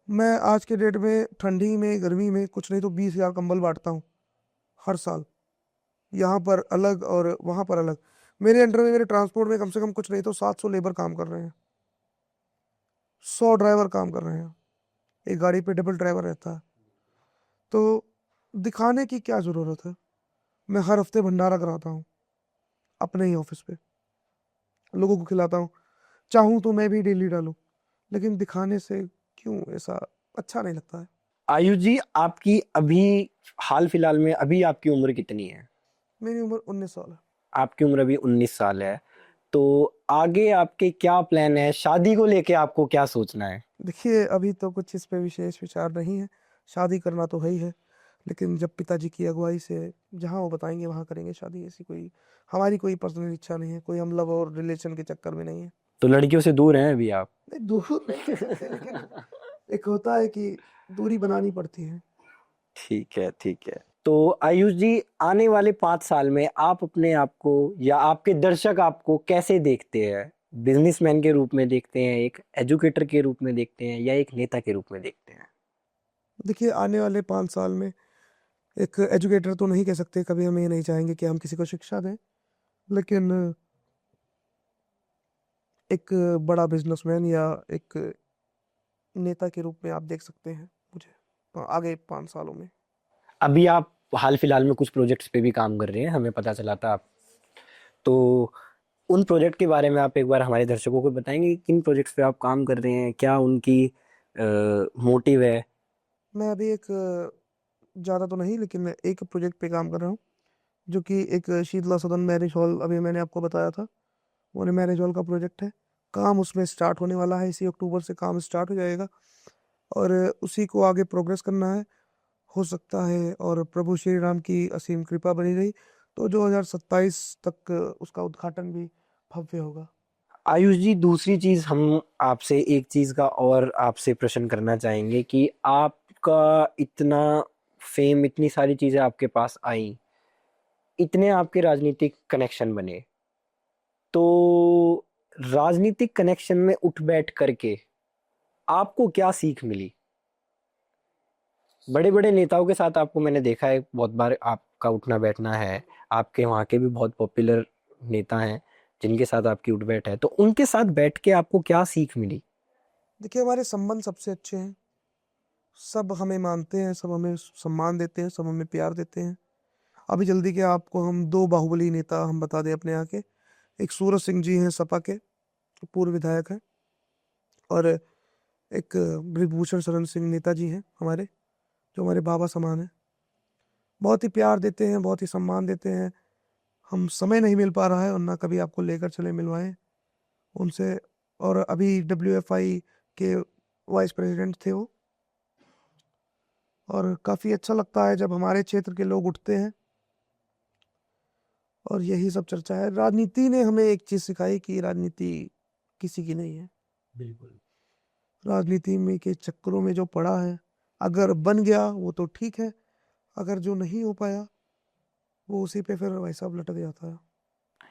मैं आज के डेट में ठंडी में, गर्मी में कुछ नहीं तो 20,000 कंबल बांटता हूँ हर साल, यहाँ पर अलग और वहाँ पर अलग। मेरे अंडर में, मेरे ट्रांसपोर्ट में कम से कम कुछ नहीं तो 700 लेबर काम कर रहे हैं, 100 ड्राइवर काम कर रहे हैं, एक गाड़ी पे डबल ड्राइवर रहता है। तो दिखाने की क्या ज़रूरत है। मैं हर हफ्ते भंडारा कराता हूँ अपने ही ऑफिस पे, लोगों को खिलाता हूँ। चाहूँ तो मैं भी डेली डालूं, लेकिन दिखाने से क्यों, ऐसा अच्छा नहीं लगता है। आयुष जी, आपकी अभी हाल फिलहाल में अभी आपकी उम्र कितनी है? मेरी उम्र 19 साल है। आपकी उम्र अभी 19 साल है। तो आगे आपके क्या प्लान है? शादी को लेके आपको क्या सोचना है? देखिए, अभी तो कुछ इस पे विशेष विचार नहीं है। शादी करना तो है ही है, लेकिन जब पिताजी की अगुवाई से जहाँ वो बताएंगे वहाँ करेंगे शादी। ऐसी कोई हमारी कोई पर्सनल इच्छा नहीं है, कोई हम लव और रिलेशन के चक्कर में नहीं है। तो लड़कियों से दूर हैं अभी आप? नहीं, दूर नहीं कह सकते, लेकिन एक होता है कि दूरी बनानी पड़ती है। ठीक है, ठीक है। तो आयुष जी, आने वाले 5 साल में आप अपने आप को या आपके दर्शक आपको कैसे देखते हैं? बिजनेसमैन के रूप में देखते हैं, एक एजुकेटर के रूप में देखते हैं, या एक नेता के रूप में देखते हैं? देखिए, आने वाले 5 साल में एक एजुकेटर तो नहीं कह सकते, कभी हम ये नहीं चाहेंगे कि हम किसी को शिक्षा दें, लेकिन एक बड़ा बिजनेसमैन या एक नेता के रूप में आप देख सकते हैं मुझे आगे 5 सालों में। अभी आप हाल फिलहाल में कुछ प्रोजेक्ट्स पे भी काम कर रहे हैं, हमें पता चला था। तो उन प्रोजेक्ट के बारे में आप एक बार हमारे दर्शकों को बताएंगे कि किन प्रोजेक्ट्स पे आप काम कर रहे हैं, क्या उनकी मोटिव है? मैं अभी एक ज़्यादा तो नहीं, लेकिन मैं एक प्रोजेक्ट पे काम कर रहा हूँ, जो कि एक शीतला सदन मैरिज हॉल, अभी मैंने आपको बताया था, वो मैरिज हॉल का प्रोजेक्ट है। काम उसमें स्टार्ट होने वाला है, इसी अक्टूबर से काम स्टार्ट हो जाएगा और उसी को आगे प्रोग्रेस करना है। हो सकता है और प्रभु श्री राम की असीम कृपा बनी रही तो 2027 तक उसका उद्घाटन भी भव्य होगा। आयुष जी, दूसरी चीज हम आपसे एक चीज का और आपसे प्रश्न करना चाहेंगे कि आपका इतना फेम, इतनी सारी चीजें आपके पास आई, इतने आपके राजनीतिक कनेक्शन बने, तो राजनीतिक कनेक्शन में उठ बैठ करके आपको क्या सीख मिली? बड़े बड़े नेताओं के साथ आपको मैंने देखा है, बहुत बार आपका उठना बैठना है, आपके वहाँ के भी बहुत पॉपुलर नेता हैं जिनके साथ आपकी उठ बैठ है, तो उनके साथ बैठ के आपको क्या सीख मिली? देखिए, हमारे संबंध सबसे अच्छे हैं, सब हमें मानते हैं, सब हमें सम्मान देते हैं, सब हमें प्यार देते हैं। अभी जल्दी के आपको हम दो बाहुबली नेता हम बता दें अपने यहाँ के। एक सूरज सिंह जी हैं सपा के, पूर्व विधायक हैं, और एक ब्रिजभूषण शरण सिंह नेताजी हैं हमारे, जो हमारे बाबा समान हैं। बहुत ही प्यार देते हैं, बहुत ही सम्मान देते हैं। हम समय नहीं मिल पा रहा है और ना कभी आपको लेकर चले मिलवाएं उनसे। और अभी WFI के वाइस प्रेसिडेंट थे वो, और काफ़ी अच्छा लगता है जब हमारे क्षेत्र के लोग उठते हैं। और यही सब चर्चा है। राजनीति ने हमें एक चीज़ सिखाई कि राजनीति किसी की नहीं है। बिल्कुल। राजनीति में के चक्करों में जो पड़ा है, अगर बन गया वो तो ठीक है, अगर जो नहीं हो पाया वो उसी पे फिर भाई साहब लटक जाता है।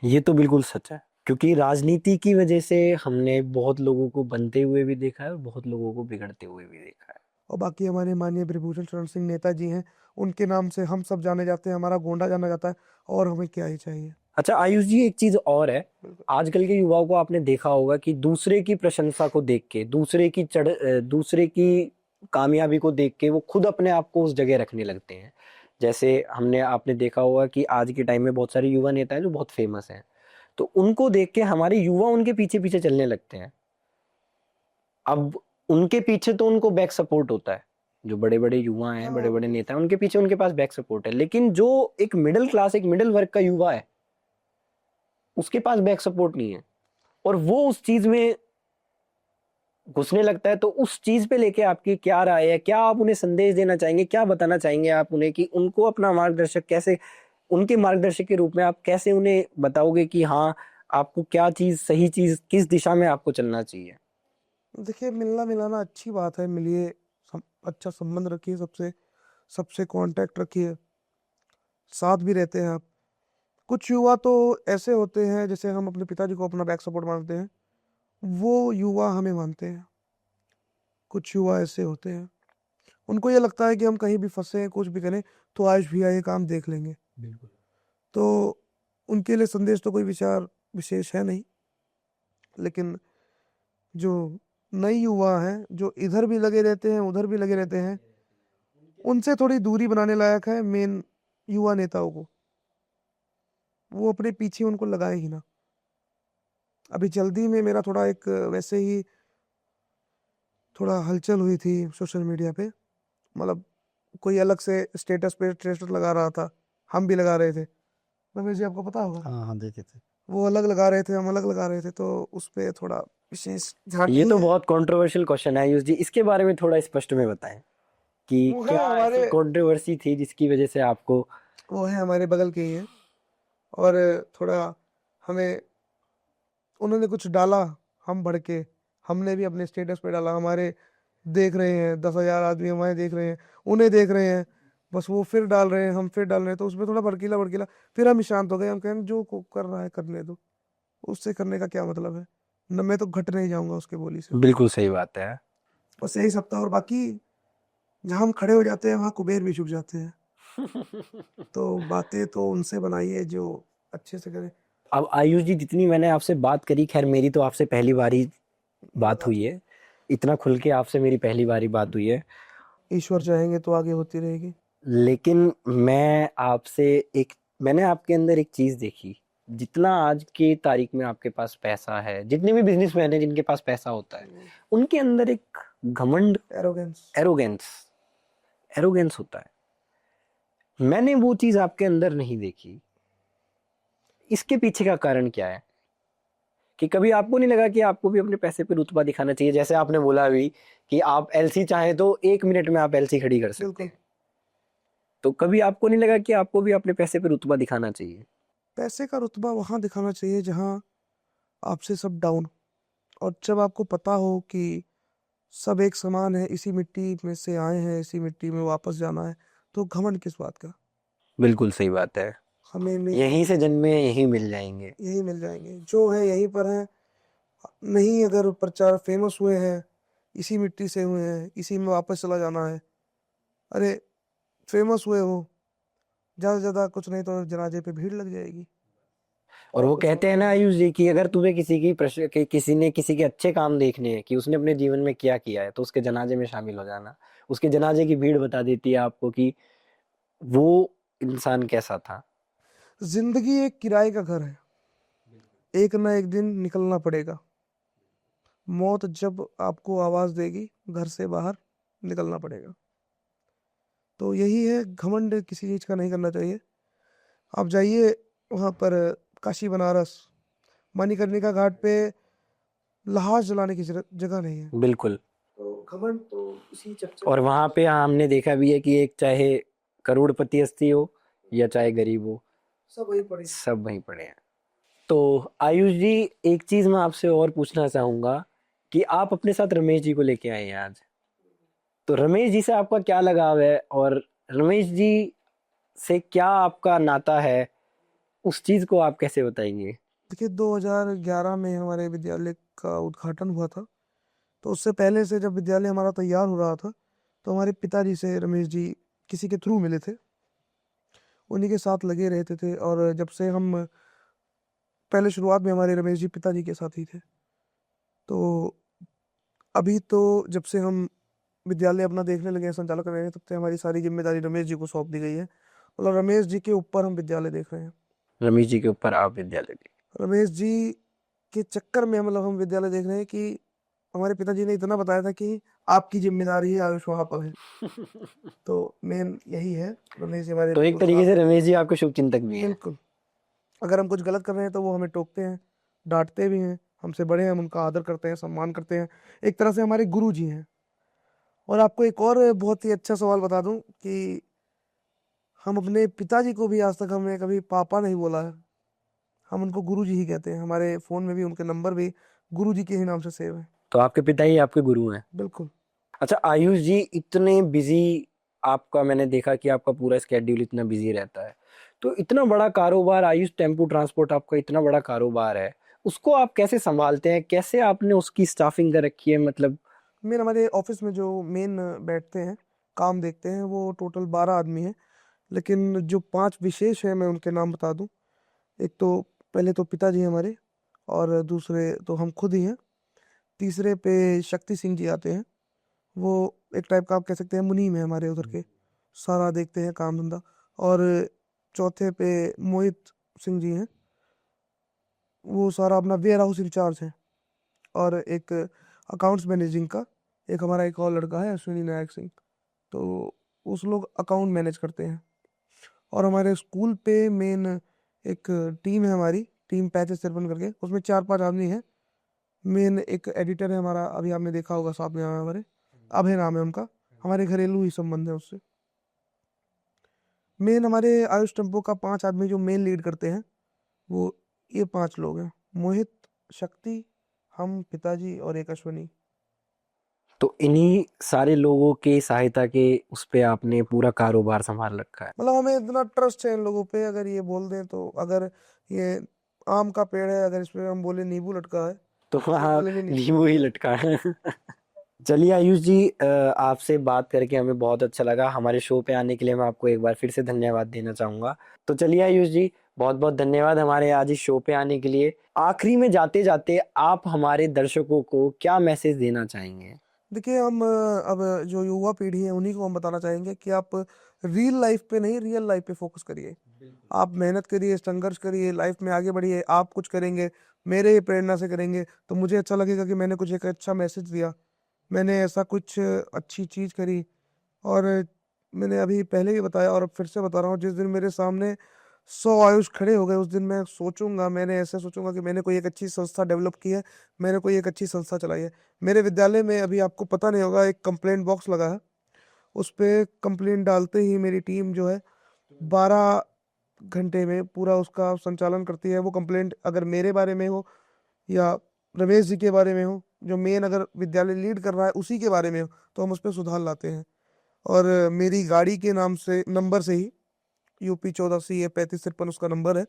ये तो बिल्कुल सच है, क्योंकि राजनीति की वजह से हमने बहुत लोगों को बनते हुए भी देखा है और बहुत लोगों को बिगड़ते हुए भी देखा है। और बाकी हमारे माननीय ब्रिजभूषण शरण सिंह नेताजी हैं, उनके नाम से हम सब जाने जाते हैं, हमारा गोंडा जाना जाता है, और हमें क्या ही चाहिए। अच्छा आयुष जी, एक चीज और है, बिल्कुल। आजकल के युवाओं को आपने देखा होगा कि दूसरे की प्रशंसा को देख के, दूसरे की कामयाबी को देख के वो खुद अपने आप को उस जगह रखने लगते हैं। जैसे आपने देखा होगा कि आज के टाइम में बहुत सारे युवा नेता हैं जो बहुत फेमस हैं, तो उनको देख के हमारे युवा उनके पीछे पीछे चलने लगते हैं। अब उनके पीछे तो उनको बैक सपोर्ट होता है, जो बड़े बड़े युवा हैं, बड़े हाँ, बड़े नेता हैं, उनके पीछे उनके पास बैक सपोर्ट है, लेकिन जो एक मिडिल क्लास, एक मिडिल वर्ग का युवा है, उसके पास बैक सपोर्ट नहीं है, और वो उस चीज में घुसने लगता है। तो उस चीज पे लेके आपकी क्या राय है? क्या आप उन्हें संदेश देना चाहेंगे? क्या बताना चाहेंगे आप उन्हें कि उनको अपना मार्गदर्शक कैसे, उनके मार्गदर्शक के रूप में आप कैसे उन्हें बताओगे कि हाँ, आपको क्या चीज, सही चीज, किस दिशा में आपको चलना चाहिए? देखिए, मिलना मिलाना अच्छी बात है, मिलिए, अच्छा संबंध रखिए, सबसे सबसे कांटेक्ट रखिए, साथ भी रहते हैं आप। कुछ युवा तो ऐसे होते हैं, जैसे हम अपने पिताजी को अपना बैक सपोर्ट मानते हैं, वो युवा हमें मानते हैं। कुछ युवा ऐसे होते हैं, उनको ये लगता है कि हम कहीं भी फंसे हैं, कुछ भी करें तो आयुष भैया ये काम देख लेंगे। बिल्कुल। तो उनके लिए संदेश तो कोई विचार विशेष है नहीं, लेकिन जो नई युवा हैं, जो इधर भी लगे रहते हैं, उधर भी लगे रहते हैं, उनसे थोड़ी दूरी बनाने लायक है मेन युवा नेताओं को। वो अपने पीछे उनको लगाए ही ना। अभी जल्दी में मेरा थोड़ा एक वैसे ही थोड़ा हलचल हुई थी सोशल मीडिया पे, मतलब कोई अलग से स्टेटस पे स्टेटस लगा रहा था, हम भी लगा रहे थे, रमेश जी आपको पता होगा। हाँ हाँ, देखे थे। वो अलग लगा रहे थे, हम अलग लगा रहे थे, तो उस पे थोड़ा विशेष ध्यान ये नहीं तो है। बहुत कंट्रोवर्शियल क्वेश्चन है आयुष जी, इसके बारे में थोड़ा स्पष्ट में बताएं कि वो है क्या ऐसी हमारे कंट्रोवर्सी थी जिसकी वजह से आपको? वो है हमारे बगल के ही है, और थोड़ा हमें उन्होंने कुछ डाला, हम भड़के, हमने भी अपने स्टेटस पे डाला, हमारे देख रहे हैं 10,000 आदमी, हमारे देख रहे हैं, उन्हें देख रहे हैं, बस वो फिर डाल रहे हैं, हम फिर डाल रहे हैं, तो उसमें थोड़ा भड़कीला भड़कीला, फिर हम शांत हो गए, हम कहें जो कर रहा है करने दो, उससे करने का क्या मतलब है, न मैं तो घट नहीं जाऊंगा उसके बोली से। बिल्कुल सही बात है। बस यही सब था, और बाकी जहाँ हम खड़े हो जाते हैं वहाँ कुबेर भी छुप जाते हैं। तो बातें तो उनसे बनाइए जो अच्छे से करें। अब आयुष जी, जितनी मैंने आपसे बात करी, खैर मेरी तो आपसे पहली बार ही बात हुई है, इतना खुल के आपसे मेरी पहली बार ही बात हुई है, ईश्वर चाहेंगे तो आगे होती रहेगी। लेकिन मैं आपसे एक मैंने आपके अंदर एक चीज देखी जितना आज की तारीख में आपके पास पैसा है, जितने भी बिजनेसमैन हैं जिनके पास पैसा होता है, उनके अंदर एक घमंड, एरोगेंस होता है। मैंने वो चीज आपके अंदर नहीं देखी। इसके पीछे का कारण क्या है कि कभी आपको नहीं लगा कि आपको भी अपने पैसे पे रुतबा दिखाना चाहिए? जैसे आपने बोला अभी कि आप एलसी चाहे तो 1 मिनट में आप एलसी खड़ी कर सकते बिल्कुल। हैं, तो कभी आपको नहीं लगा कि आपको भी अपने पैसे पे रुतबा दिखाना चाहिए? पैसे का रुतबा वहाँ दिखाना चाहिए जहाँ आपसे सब डाउन, और जब आपको पता हो कि सब एक समान है, इसी मिट्टी में से आए हैं, इसी मिट्टी में वापस जाना है, तो घमंड किस बात का? बिल्कुल सही बात है। हमें यहीं से जन्मे यहीं मिल जाएंगे। यही मिल जाएंगे, जो है यहीं पर है। नहीं, अगर प्रचार फेमस हुए हैं, इसी मिट्टी से हुए हैं, इसी में वापस चला जाना है। अरे फेमस हुए हो, ज़्यादा से ज़्यादा कुछ नहीं तो जनाजे पे भीड़ लग जाएगी। और वो कहते हैं ना आयुष जी कि अगर तुम्हें किसी ने किसी के अच्छे काम देखने हैं कि उसने अपने जीवन में क्या किया है, तो उसके जनाजे में शामिल हो जाना। उसके जनाजे की भीड़ बता देती है आपको कि वो इंसान कैसा था। जिंदगी एक किराए का घर है, एक ना एक दिन निकलना पड़ेगा। मौत जब आपको आवाज देगी, घर से बाहर निकलना पड़ेगा। तो यही है, घमंड किसी चीज का नहीं करना चाहिए। आप जाइए वहां पर, काशी बनारस, मणिकर्णिका घाट पे लाश जलाने की जगह नहीं है। बिल्कुल। तो घमंड तो इसी चक्कर और वहां पे हमने देखा भी है कि एक चाहे करोड़पति हस्ती हो या चाहे गरीब हो, सब वही पड़े। सब वहीं पड़े हैं। तो आयुष जी, एक चीज मैं आपसे और पूछना चाहूंगा कि आप अपने साथ रमेश जी को लेके आए हैं आज, तो रमेश जी से आपका क्या लगाव है और रमेश जी से क्या आपका नाता है, उस चीज को आप कैसे बताएंगे? देखिए, 2011 में हमारे विद्यालय का उद्घाटन हुआ था। तो उससे पहले से जब विद्यालय हमारा तैयार हो रहा था, तो हमारे पिताजी से रमेश जी किसी के थ्रू मिले थे, उन्हीं के साथ लगे रहते थे। और जब से हम, पहले शुरुआत में हमारे रमेश जी पिताजी के साथ ही थे। तो अभी तो जब से हम विद्यालय अपना देखने लगे हैं, संचालक रहे हैं, तब से हमारी सारी जिम्मेदारी रमेश जी को सौंप दी गई है। मतलब रमेश जी के ऊपर हम विद्यालय देख रहे हैं। रमेश जी के ऊपर आप विद्यालय रमेश जी के चक्कर में मतलब हम विद्यालय देख रहे हैं कि हमारे पिताजी ने इतना बताया था कि आपकी जिम्मेदारी है, आयुष वहाँ पर है। तो मेन यही है, रमेश जी हमारे तो एक बिल्कुल तरीके साथ से हैं। रमेश जी आपके शुभ चिंतक भी हैं। बिल्कुल। अगर हम कुछ गलत कर रहे हैं तो वो हमें टोकते हैं, डांटते भी हैं। हमसे बड़े हैं, हम उनका आदर करते हैं, सम्मान करते हैं। एक तरह से हमारे गुरु जी हैं। और आपको एक और बहुत ही अच्छा सवाल बता दूं कि हम अपने पिताजी को भी आज तक हमने कभी पापा नहीं बोला है, हम उनको गुरु जी ही कहते हैं। हमारे फोन में भी उनके नंबर भी गुरु जी के ही नाम से सेव है। तो आपके पिता ही आपके गुरु हैं। बिल्कुल। अच्छा आयुष जी, इतने बिजी आपका, मैंने देखा कि आपका पूरा स्केड्यूल इतना बिजी रहता है, तो इतना बड़ा कारोबार आयुष टेम्पो ट्रांसपोर्ट आपका इतना बड़ा कारोबार है, उसको आप कैसे संभालते हैं? कैसे आपने उसकी स्टाफिंग कर रखी है? मतलब मेन हमारे ऑफिस में जो मेन बैठते हैं, काम देखते हैं, वो टोटल 12 आदमी हैं। लेकिन जो 5 विशेष हैं, मैं उनके नाम बता दूं। एक तो पहले तो पिताजी हैं हमारे, और दूसरे तो हम खुद ही हैं। तीसरे पे शक्ति सिंह जी आते हैं, वो एक टाइप का आप कह सकते हैं मुनीम है हमारे उधर के, सारा देखते हैं काम धंधा। और चौथे पे मोहित सिंह जी हैं, वो सारा अपना वेयर हाउस इंचार्ज है। और एक अकाउंट्स मैनेजिंग का एक हमारा एक और लड़का है, अश्विनी नायक सिंह, तो उस लोग अकाउंट मैनेज करते हैं। और हमारे स्कूल पे मेन एक टीम है हमारी, टीम 35-53 करके, उसमें 4-5 आदमी हैं। मेन एक एडिटर है हमारा, अभी आपने देखा होगा साथ में हमारे, अभय नाम है उनका। हमारे घरेलू ही संबंध है उससे। मेन हमारे आयुष टेम्पो का 5 आदमी जो मेन लीड करते हैं, वो ये 5 लोग हैं, मोहित, शक्ति, हम, पिताजी और एक अश्वनी। तो इन्हीं सारे लोगों के सहायता के उस पे आपने पूरा कारोबार संभाल रखा है। मतलब हमें इतना ट्रस्ट है इन लोगों पे, अगर ये बोल दें तो, अगर ये आम का पेड़ है, अगर इस पे हम बोले नींबू लटका है, तो ये हाँ, बोलेंगे नींबू। नींबू ही लटका है। चलिए आयुष जी, आपसे बात करके हमें बहुत अच्छा लगा। हमारे शो पे आने के लिए मैं आपको एक बार फिर से धन्यवाद देना चाहूंगा। तो चलिए आयुष जी, बहुत बहुत धन्यवाद हमारे आज इस शो पे आने के लिए। आखिरी में जाते जाते आप हमारे दर्शकों को क्या मैसेज देना चाहेंगे? देखिए हम अब जो युवा पीढ़ी है उन्हीं को हम बताना चाहेंगे कि आप रियल लाइफ पे नहीं, रियल लाइफ पे फोकस करिए। आप मेहनत करिए, संघर्ष करिए, लाइफ में आगे बढ़िए। आप कुछ करेंगे, मेरे प्रेरणा से करेंगे, तो मुझे अच्छा लगेगा कि मैंने कुछ एक अच्छा मैसेज दिया, मैंने ऐसा कुछ अच्छी चीज़ करी। और मैंने अभी पहले भी बताया और अब फिर से बता रहा हूँ, जिस दिन मेरे सामने 100 आयुष खड़े हो गए, उस दिन मैं सोचूंगा, मैंने ऐसे सोचूंगा कि मैंने कोई एक अच्छी संस्था डेवलप की है, मैंने कोई एक अच्छी संस्था चलाई है। मेरे विद्यालय में अभी आपको पता नहीं होगा, एक कंप्लेंट बॉक्स लगा है, उस पे कंप्लेंट डालते ही मेरी टीम जो है 12 घंटे में पूरा उसका संचालन करती है। वो कंप्लेंट अगर मेरे बारे में हो या रमेश जी के बारे में हो, जो मेन अगर विद्यालय लीड कर रहा है उसी के बारे में हो, तो हम उस पर सुधार लाते हैं। और मेरी गाड़ी के नाम से, नंबर से ही, UP 14 CA 3553 उसका नंबर है,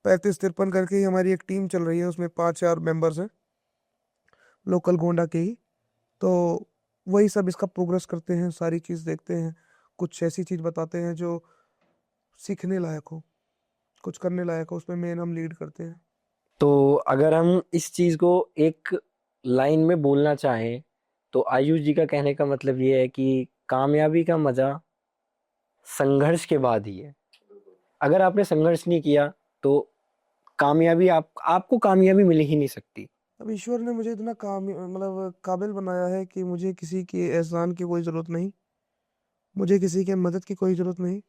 3553 करके ही हमारी एक टीम चल रही है, उसमें 5-4 मेंबर्स हैं लोकल गोंडा के ही। तो वही सब इसका प्रोग्रेस करते हैं, सारी चीज़ देखते हैं, कुछ ऐसी चीज़ बताते हैं जो सीखने लायक हो, कुछ करने लायक हो, उसमें मेन हम लीड करते हैं। तो अगर हम इस चीज को एक लाइन में बोलना चाहें तो आयुष जी का कहने का मतलब ये है कि कामयाबी का मजा संघर्ष के बाद ही है। अगर आपने संघर्ष नहीं किया तो कामयाबी आपको कामयाबी मिल ही नहीं सकती। अब ईश्वर ने मुझे इतना काम मतलब काबिल बनाया है कि मुझे किसी के एहसान की कोई ज़रूरत नहीं, मुझे किसी के मदद की कोई ज़रूरत नहीं।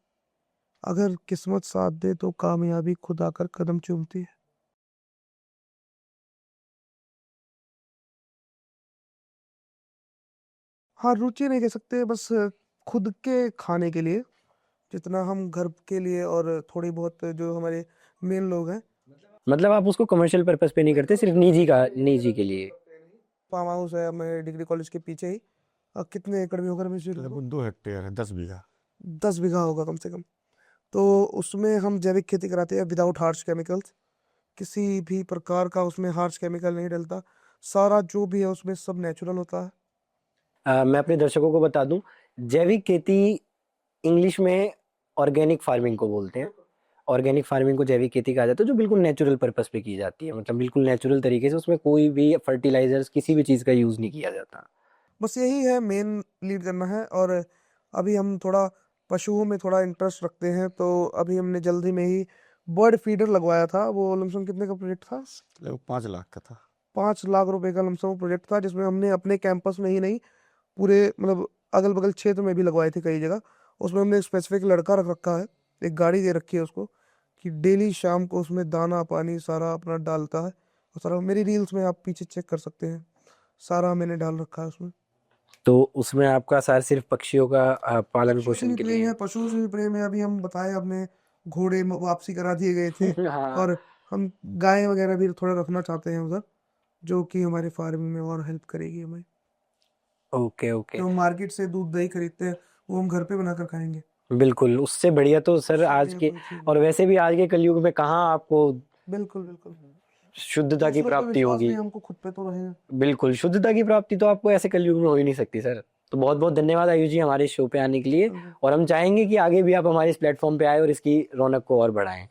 अगर किस्मत साथ दे तो कामयाबी खुद आकर कदम चूमती है। हाँ, रुचि नहीं कह सकते, बस खुद के खाने के लिए, जितना हम घर के लिए और थोड़ी बहुत जो हमारे मेन लोग हैं। मतलब आप उसको कमर्शियल पर्पस पे नहीं करते, सिर्फ निजी के लिए। फार्म हाउस है हमारे डिग्री कॉलेज के पीछे ही। कितने एकड़ में होगा रमेश जी? लगभग 2 हेक्टेयर है, 10 बीघा। 10 बीघा होगा कम से कम। तो उसमें हम जैविक खेती कराते हैं विदाउट हार्श केमिकल्स। किसी भी प्रकार का उसमें हार्श केमिकल नहीं डलता, सारा जो भी है उसमें सब नेचुरल होता है। मैं अपने दर्शकों को बता दूं, जैविक खेती इंग्लिश में ऑर्गेनिक फार्मिंग को बोलते हैं। ऑर्गेनिक फार्मिंग को जैविक खेती कहा जाता है, जो बिल्कुल नेचुरल पर्पस पे की जाती है, मतलब बिल्कुल नेचुरल तरीके से, उसमें कोई भी फर्टिलाइजर्स किसी भी चीज़ का यूज़ नहीं किया जाता। बस यही है मेन, लीड करना है। और अभी हम थोड़ा पशुओं में थोड़ा इंटरेस्ट रखते हैं, तो अभी हमने जल्दी में ही बर्ड फीडर लगवाया था। वो लमसम कितने का प्रोजेक्ट था? लगभग 5 लाख का था। 5 लाख रुपए का लमसम प्रोजेक्ट था, जिसमें हमने अपने कैंपस में ही नहीं, पूरे मतलब अगल बगल क्षेत्र में भी लगवाए थे कई जगह। उसमें हमने एक स्पेसिफिक लड़का रख रखा है, एक गाड़ी दे रखी है उसको, कि डेली शाम को उसमें दाना पानी सारा अपना डालता है। और सारा मेरी रील्स में आप पीछे चेक कर सकते हैं, सारा मैंने डाल रखा है उसमें। तो उसमें आपका सार सिर्फ पक्षियों का पालन पशुओं से पोषण भी के प्रेम लिए है, पशुओं से भी प्रेम है। अभी हम बताए, अपने घोड़े वापसी करा दिए गए थे। है। हाँ। और हम गाय वगैरह भी थोड़ा रखना चाहते हैं उधर, जो कि हमारे फार्मिंग में और हेल्प करेगी हमें। Okay okay. जो हम मार्केट से दूध दही खरीदते हैं, वो हम घर पे बनाकर खाएंगे। बिल्कुल, उससे बढ़िया तो सर उससे आज बढ़िया के, कोई चीज़ और नहीं। वैसे भी आज के कलयुग में कहाँ आपको बिल्कुल बिल्कुल। शुद्धता की दूसरों पे प्राप्ति विश्वास होगी। नहीं, हमको खुद पे तो रहेगा। बिल्कुल, शुद्धता की प्राप्ति तो आपको ऐसे कलयुग में हो ही नहीं सकती सर। तो बहुत बहुत धन्यवाद आयुष जी हमारे शो पे आने के लिए, बिल्कुल। और हम चाहेंगे कि आगे भी आप हमारे इस प्लेटफॉर्म पे आए और इसकी रौनक को और बढ़ाएं।